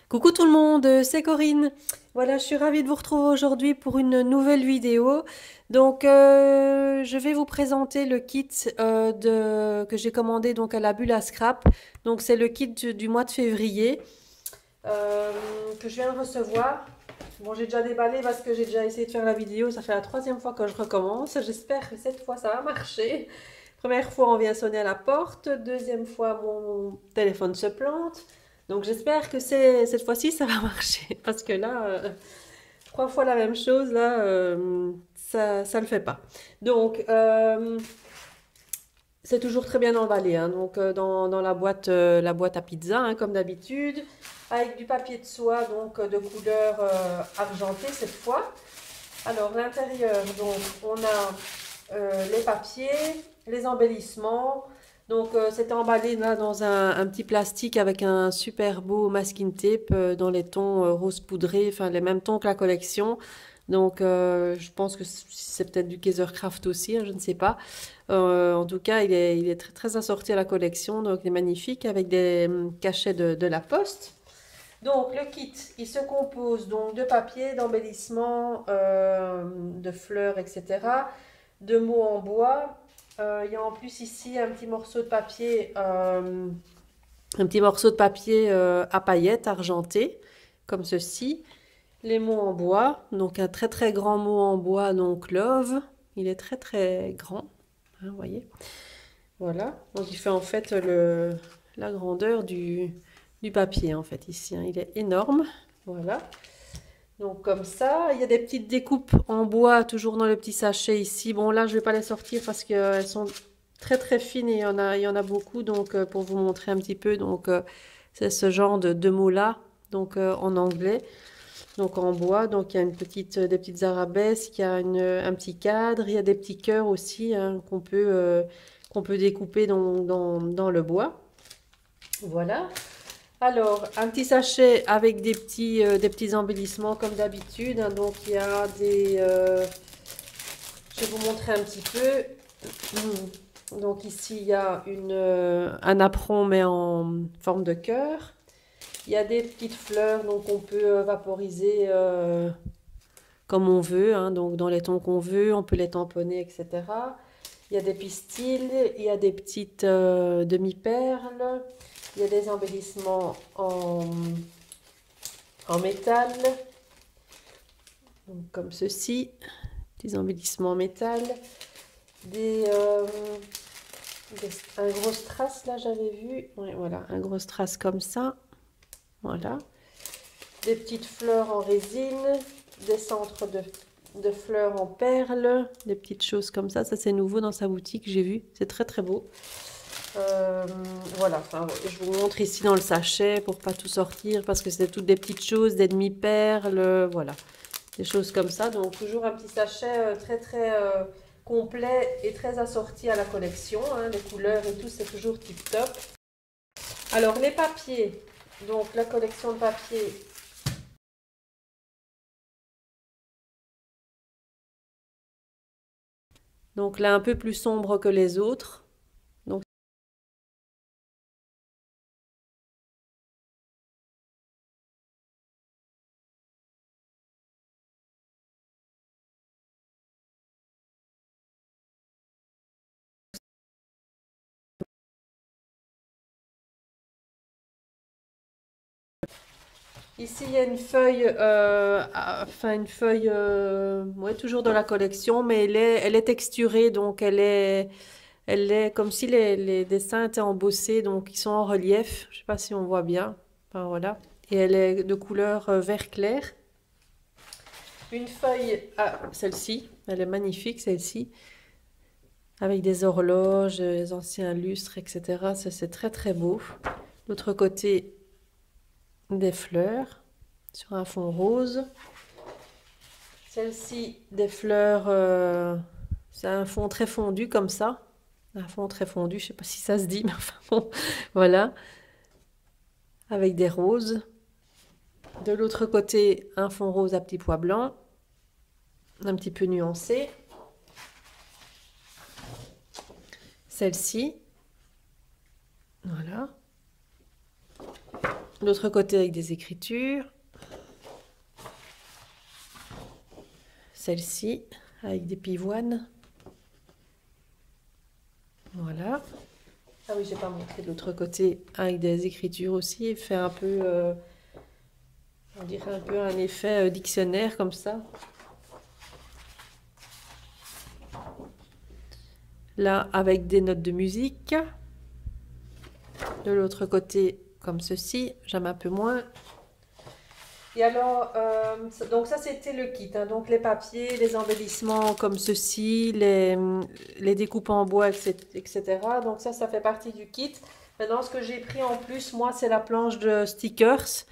Coucou tout le monde, c'est Corinne. Voilà, je suis ravie de vous retrouver aujourd'hui pour une nouvelle vidéo. Donc, je vais vous présenter le kit que j'ai commandé donc à la Bulle à Scrap. Donc, c'est le kit du mois de février euh, que je viens de recevoir. Bon, j'ai déjà déballé parce que j'ai déjà essayé de faire la vidéo. Ça fait la troisième fois que je recommence. J'espère que cette fois ça va marcher. Première fois, on vient sonner à la porte. Deuxième fois, mon téléphone se plante. Donc j'espère que cette fois-ci, ça va marcher. Parce que là, trois fois la même chose, là, ça le fait pas. Donc, c'est toujours très bien emballé, hein. Donc, dans la boîte à pizza, hein, comme d'habitude, avec du papier de soie, donc de couleur argentée cette fois. Alors, l'intérieur, donc, on a les papiers, les embellissements. Donc, c'est emballé là dans un petit plastique avec un super beau masking tape dans les tons rose poudré, enfin les mêmes tons que la collection. Donc, je pense que c'est peut-être du Kaisercraft aussi, hein, je ne sais pas. En tout cas, il est très, très assorti à la collection, donc il est magnifique avec des cachets de la poste. Donc, le kit, il se compose donc de papier, d'embellissement, de fleurs, etc., de mots en bois. Il y a en plus ici un petit morceau de papier à paillettes argenté, comme ceci. Les mots en bois, donc un très très grand mot en bois, donc love. Il est très très grand, hein, vous voyez. Voilà, donc il fait en fait la grandeur du papier en fait ici, hein. Il est énorme, voilà. Donc comme ça, il y a des petites découpes en bois toujours dans le petit sachet ici. Bon là je vais pas les sortir parce qu'elles sont très très fines et il y en a beaucoup. Donc pour vous montrer un petit peu, donc c'est ce genre de mots là, donc en anglais, donc en bois. Donc il y a des petites arabesques, il y a un petit cadre, il y a des petits cœurs aussi, hein, qu'on peut découper dans le bois. Voilà. Alors, un petit sachet avec des petits embellissements comme d'habitude, hein. Donc, il y a je vais vous montrer un petit peu. Donc, ici, il y a un apron, mais en forme de cœur. Il y a des petites fleurs, donc on peut vaporiser comme on veut, hein, donc dans les tons qu'on veut. On peut les tamponner, etc. Il y a des pistils, il y a des petites demi-perles. Il y a des embellissements en métal, donc comme ceci, des embellissements en métal, des, euh, un gros strass là j'avais vu, ouais, voilà, un gros strass comme ça, voilà, des petites fleurs en résine, des centres de fleurs en perles, des petites choses comme ça c'est nouveau dans sa boutique, j'ai vu, c'est très très beau. Euh, voilà, enfin, je vous montre ici dans le sachet pour pas tout sortir parce que c'est toutes des petites choses, des demi-perles, voilà. Des choses comme ça. Donc toujours un petit sachet très très complet et très assorti à la collection, hein. Les couleurs et tout, c'est toujours tip top. Alors les papiers, donc la collection de papier. Donc là un peu plus sombre que les autres. Donc ici il y a une feuille, enfin une feuille, ouais, toujours de la collection, mais elle est texturée, donc elle est comme si les dessins étaient embossés, donc ils sont en relief. Je sais pas si on voit bien. Enfin, voilà. Et elle est de couleur vert clair. Une feuille, ah, celle-ci, elle est magnifique, celle-ci, avec des horloges, des anciens lustres, etc. Ça, c'est très très beau. L'autre côté, des fleurs sur un fond rose. Celle-ci, des fleurs, c'est un fond très fondu comme ça. Un fond très fondu, je sais pas si ça se dit, mais enfin bon, voilà, avec des roses. De l'autre côté, un fond rose à petits pois blancs, un petit peu nuancé. Celle-ci, voilà. L'autre côté avec des écritures. Celle-ci avec des pivoines. Voilà. Ah oui, j'ai pas montré de l'autre côté avec des écritures aussi. Il fait un peu, on dirait un peu un effet dictionnaire comme ça. Là, avec des notes de musique. De l'autre côté, comme ceci. J'aime un peu moins. Et alors, donc ça c'était le kit, hein. Donc les papiers, les embellissements comme ceci, les découpes en bois, etc. Donc ça fait partie du kit. Maintenant, ce que j'ai pris en plus, moi, c'est la planche de stickers.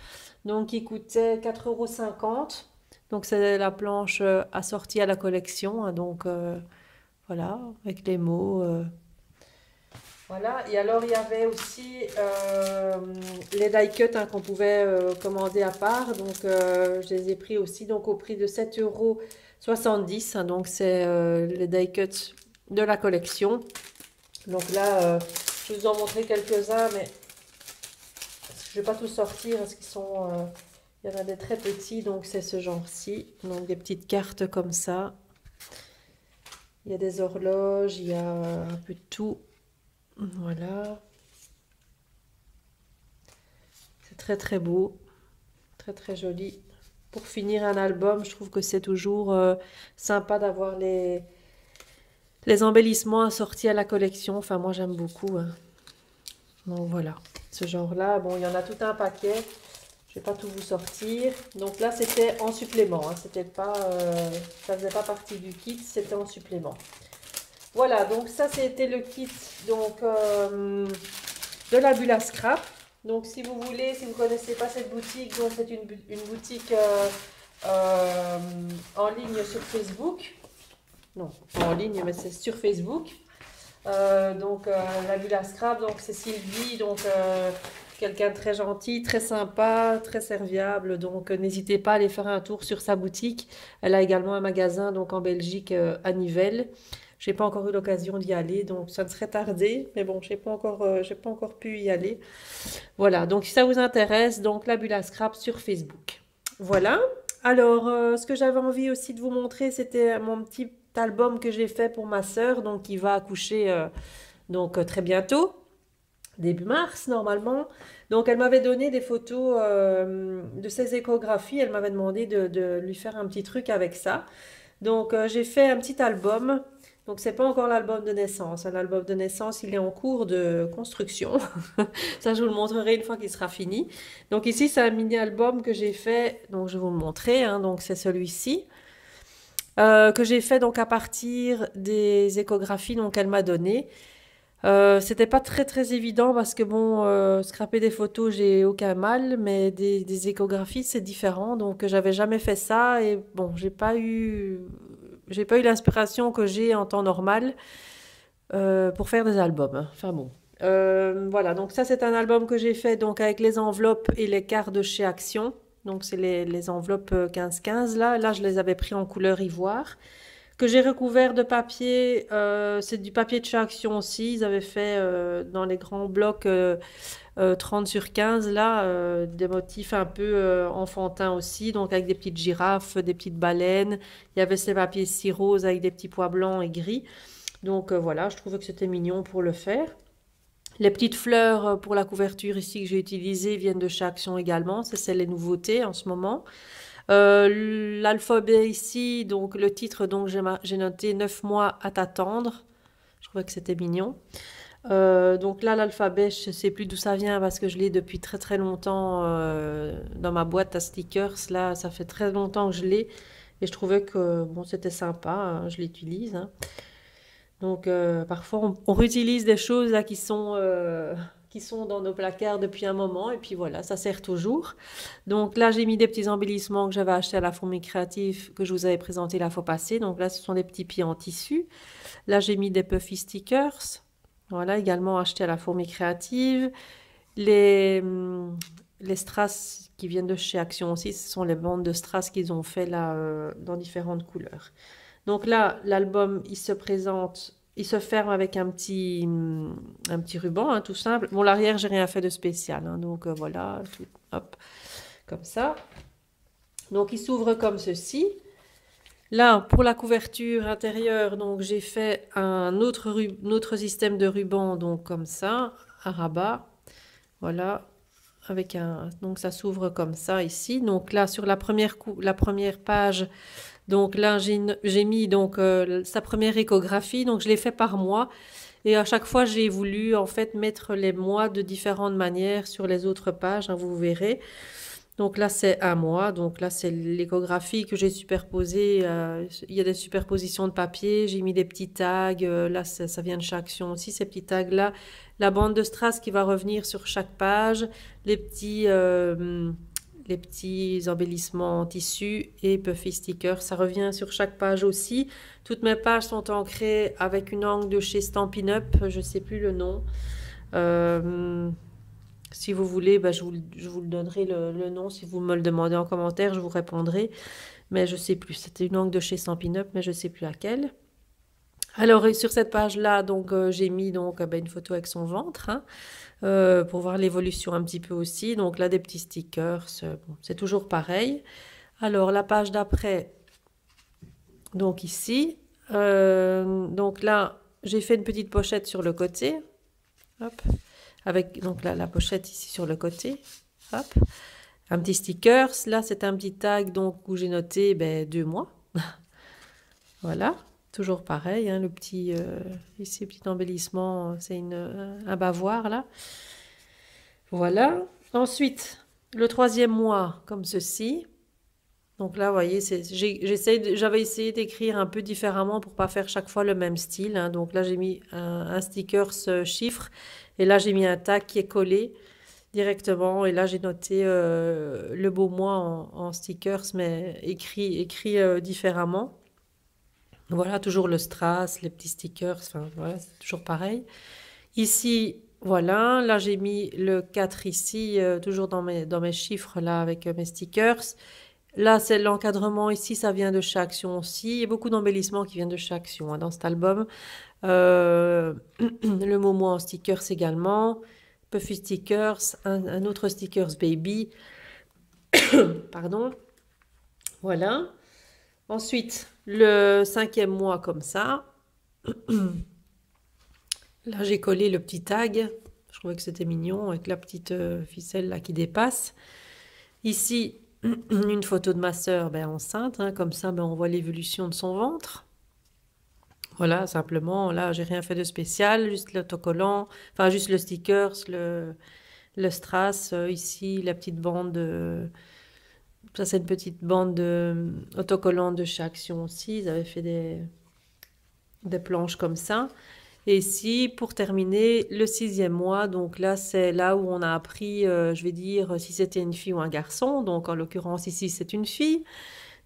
Donc, qui coûtait 4,50 €. Donc, c'est la planche assortie à la collection, hein. Donc, voilà, avec les mots. Voilà, et alors il y avait aussi les die cuts, hein, qu'on pouvait commander à part. Donc je les ai pris aussi donc, au prix de 7,70 €. Hein. Donc c'est les die cuts de la collection. Donc là, je vous en montrer quelques-uns, mais je ne vais pas tout sortir parce qu'ils sont... il y en a des très petits, donc c'est ce genre-ci. Donc des petites cartes comme ça. Il y a des horloges, il y a un peu de tout. Voilà. C'est très très beau, très très joli. Pour finir un album, je trouve que c'est toujours sympa d'avoir les embellissements assortis à la collection. Enfin, moi j'aime beaucoup, hein. Donc voilà, ce genre-là, bon, il y en a tout un paquet. Je vais pas tout vous sortir. Donc là, c'était en supplément, hein. C'était pas, ça faisait pas partie du kit, c'était en supplément. Voilà, donc ça c'était le kit donc, de la bulle à scrap. Donc si vous voulez, si vous ne connaissez pas cette boutique, donc c'est une boutique en ligne sur Facebook. Non, pas en ligne, mais c'est sur Facebook. Donc la bulle à scrap, donc c'est Sylvie, donc quelqu'un de très gentil, très sympa, très serviable. Donc n'hésitez pas à aller faire un tour sur sa boutique. Elle a également un magasin donc en Belgique à Nivelles. J'ai pas encore eu l'occasion d'y aller, donc ça ne serait tardé. Mais bon, j'ai pas encore pu y aller. Voilà, donc si ça vous intéresse, donc la bulle à scrap sur Facebook. Voilà. Alors, ce que j'avais envie aussi de vous montrer, c'était mon petit album que j'ai fait pour ma sœur, donc qui va accoucher très bientôt, début mars normalement. Donc, elle m'avait donné des photos de ses échographies. Elle m'avait demandé de lui faire un petit truc avec ça. Donc, j'ai fait un petit album. Donc, c'est pas encore l'album de naissance. L'album de naissance, il est en cours de construction. Ça, je vous le montrerai une fois qu'il sera fini. Donc, ici, c'est un mini-album que j'ai fait. Donc, je vais vous le montrer, hein. Donc, c'est celui-ci. Que j'ai fait donc à partir des échographies donc qu'elle m'a données. C'était pas très très évident parce que bon, scraper des photos, j'ai aucun mal, mais des échographies, c'est différent. Donc, j'avais jamais fait ça et bon, j'ai pas eu l'inspiration que j'ai en temps normal pour faire des albums. Enfin bon. Voilà, donc ça c'est un album que j'ai fait donc avec les enveloppes et les cartes de chez Action. Donc c'est les enveloppes 15-15 là. Là je les avais pris en couleur ivoire. Que j'ai recouvert de papier, c'est du papier de chez Action aussi. Ils avaient fait dans les grands blocs 30 sur 15 là, des motifs un peu enfantins aussi, donc avec des petites girafes, des petites baleines. Il y avait ces papiers si roses avec des petits pois blancs et gris. Donc voilà, je trouvais que c'était mignon pour le faire. Les petites fleurs pour la couverture ici que j'ai utilisées viennent de chez Action également. C'est les nouveautés en ce moment. L'alphabet ici, donc le titre, donc j'ai noté 9 mois à t'attendre. Je trouvais que c'était mignon. Donc là, l'alphabet, je ne sais plus d'où ça vient parce que je l'ai depuis très très longtemps dans ma boîte à stickers. Là, ça fait très longtemps que je l'ai et je trouvais que bon, c'était sympa, hein, je l'utilise, hein. Donc parfois on réutilise des choses là qui sont dans nos placards depuis un moment et puis voilà, ça sert toujours. Donc là j'ai mis des petits embellissements que j'avais achetés à la Fourmi Créative que je vous avais présenté la fois passée. Donc là ce sont des petits pieds en tissu. Là j'ai mis des puffy stickers. Voilà, également acheté à la Fourmi Créative. Les, les strass qui viennent de chez Action aussi, ce sont les bandes de strass qu'ils ont fait là dans différentes couleurs. Donc là, l'album, il se présente, il se ferme avec un petit ruban, hein, tout simple. Bon, l'arrière, j'ai rien fait de spécial, hein, donc voilà, hop, comme ça. Donc il s'ouvre comme ceci. Là, pour la couverture intérieure, donc j'ai fait un autre système de ruban, donc comme ça, à rabat. Voilà, avec donc ça s'ouvre comme ça ici. Donc là, sur la première page, donc là j'ai mis donc sa première échographie. Donc je l'ai fait par mois. Et à chaque fois, j'ai voulu en fait mettre les mois de différentes manières sur les autres pages, hein, vous verrez. Donc là, c'est un mois. Donc là, c'est l'échographie que j'ai superposée. Il y a des superpositions de papier. J'ai mis des petits tags. Là, ça vient de chez Action aussi, ces petits tags-là. La bande de strass qui va revenir sur chaque page. Les petits embellissements en tissu et puffy stickers. Ça revient sur chaque page aussi. Toutes mes pages sont ancrées avec une encre de chez Stampin' Up. Je ne sais plus le nom. Si vous voulez, bah, je vous le donnerai le nom. Si vous me le demandez en commentaire, je vous répondrai. Mais je ne sais plus. C'était une encre de chez Stampin' Up, mais je ne sais plus laquelle. Alors, sur cette page-là, donc j'ai mis donc, une photo avec son ventre, hein, pour voir l'évolution un petit peu aussi. Donc là, des petits stickers. Bon, c'est toujours pareil. Alors, la page d'après, donc ici. Donc là, j'ai fait une petite pochette sur le côté. Hop. Avec donc la pochette ici sur le côté. Hop. Un petit stickers. Là, c'est un petit tag donc, où j'ai noté 2 mois. Voilà. Toujours pareil. Hein, le petit, ici, petit embellissement. C'est un bavoir là. Voilà. Ensuite, le 3e mois, comme ceci. Donc là, vous voyez, j'avais essayé d'écrire un peu différemment pour pas faire chaque fois le même style. Hein. Donc là, j'ai mis un stickers chiffre. Et là, j'ai mis un tag qui est collé directement. Et là, j'ai noté le beau mois en stickers, mais écrit différemment. Voilà, toujours le strass, les petits stickers. Enfin, voilà, c'est toujours pareil. Ici, voilà. Là, j'ai mis le 4 ici, toujours dans mes chiffres, là, avec mes stickers. Là, c'est l'encadrement ici, ça vient de chez Action aussi. Il y a beaucoup d'embellissements qui viennent de chez Action, hein, dans cet album. Le Momo en stickers également. Puffy stickers, un autre stickers baby. Pardon. Voilà. Ensuite, le 5e mois comme ça. Là, j'ai collé le petit tag. Je trouvais que c'était mignon avec la petite ficelle là qui dépasse. Ici, une photo de ma sœur enceinte, hein, comme ça on voit l'évolution de son ventre. Voilà, simplement, là j'ai rien fait de spécial, juste l'autocollant, enfin juste le stickers, le strass, ici la petite bande, ça c'est une petite bande autocollant de chez Action aussi, ils avaient fait des planches comme ça. Et ici, pour terminer, le 6e mois, donc là, c'est là où on a appris, je vais dire, si c'était une fille ou un garçon. Donc, en l'occurrence, ici, c'est une fille.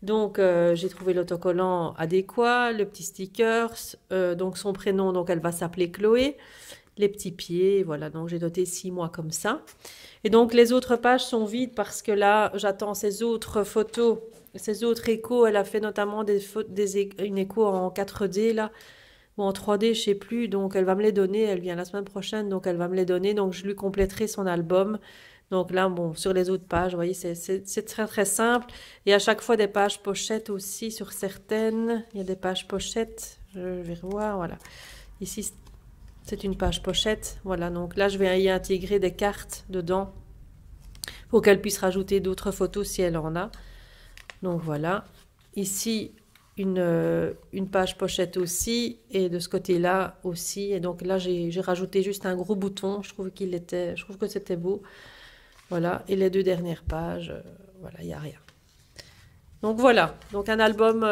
Donc, j'ai trouvé l'autocollant adéquat, le petit stickers, donc son prénom, donc elle va s'appeler Chloé. Les petits pieds, voilà, donc j'ai noté 6 mois comme ça. Et donc, les autres pages sont vides parce que là, j'attends ces autres photos, ces autres échos. Elle a fait notamment une écho en 4D, là. Ou en 3D, je sais plus, donc elle va me les donner, elle vient la semaine prochaine, donc elle va me les donner, donc je lui compléterai son album. Donc là, bon, sur les autres pages, vous voyez, c'est très très simple. Et à chaque fois des pages pochettes aussi sur certaines, il y a des pages pochettes, je vais revoir, voilà. Ici, c'est une page pochette, voilà, donc là, je vais y intégrer des cartes dedans pour qu'elle puisse rajouter d'autres photos si elle en a. Donc voilà, ici, une page pochette aussi, et de ce côté-là aussi. Et donc là, j'ai rajouté juste un gros bouton. Je trouve que c'était beau. Voilà. Et les 2 dernières pages, voilà, il n'y a rien. Donc voilà. Donc un album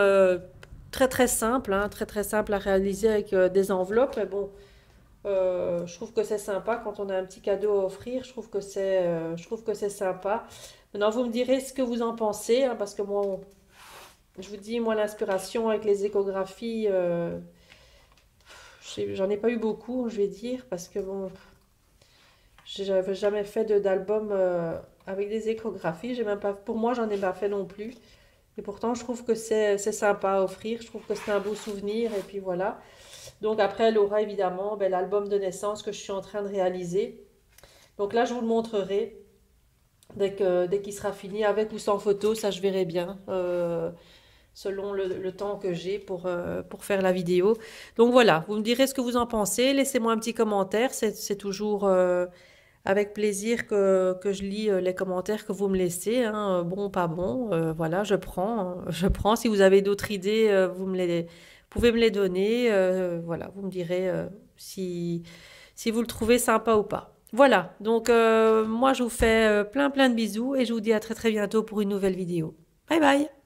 très très simple, hein, très très simple à réaliser avec des enveloppes. Mais bon, je trouve que c'est sympa quand on a un petit cadeau à offrir. Je trouve que c'est sympa. Maintenant, vous me direz ce que vous en pensez, hein, parce que moi, je vous dis, moi, l'inspiration avec les échographies, j'en ai pas eu beaucoup, je vais dire, parce que bon, j'avais jamais fait d'album avec des échographies. J'ai même pas, pour moi, j'en ai pas fait non plus. Et pourtant, je trouve que c'est sympa à offrir. Je trouve que c'est un beau souvenir. Et puis voilà. Donc après, elle aura évidemment l'album de naissance que je suis en train de réaliser. Donc là, je vous le montrerai. dès qu'il sera fini, avec ou sans photo, ça je verrai bien, selon le temps que j'ai pour faire la vidéo. Donc voilà, vous me direz ce que vous en pensez, laissez-moi un petit commentaire, c'est toujours avec plaisir que je lis les commentaires que vous me laissez, hein, bon, pas bon, voilà, je prends, hein, je prends. Si vous avez d'autres idées, pouvez me les donner, voilà, vous me direz si vous le trouvez sympa ou pas. Voilà, donc moi je vous fais plein plein de bisous et je vous dis à très très bientôt pour une nouvelle vidéo. Bye bye!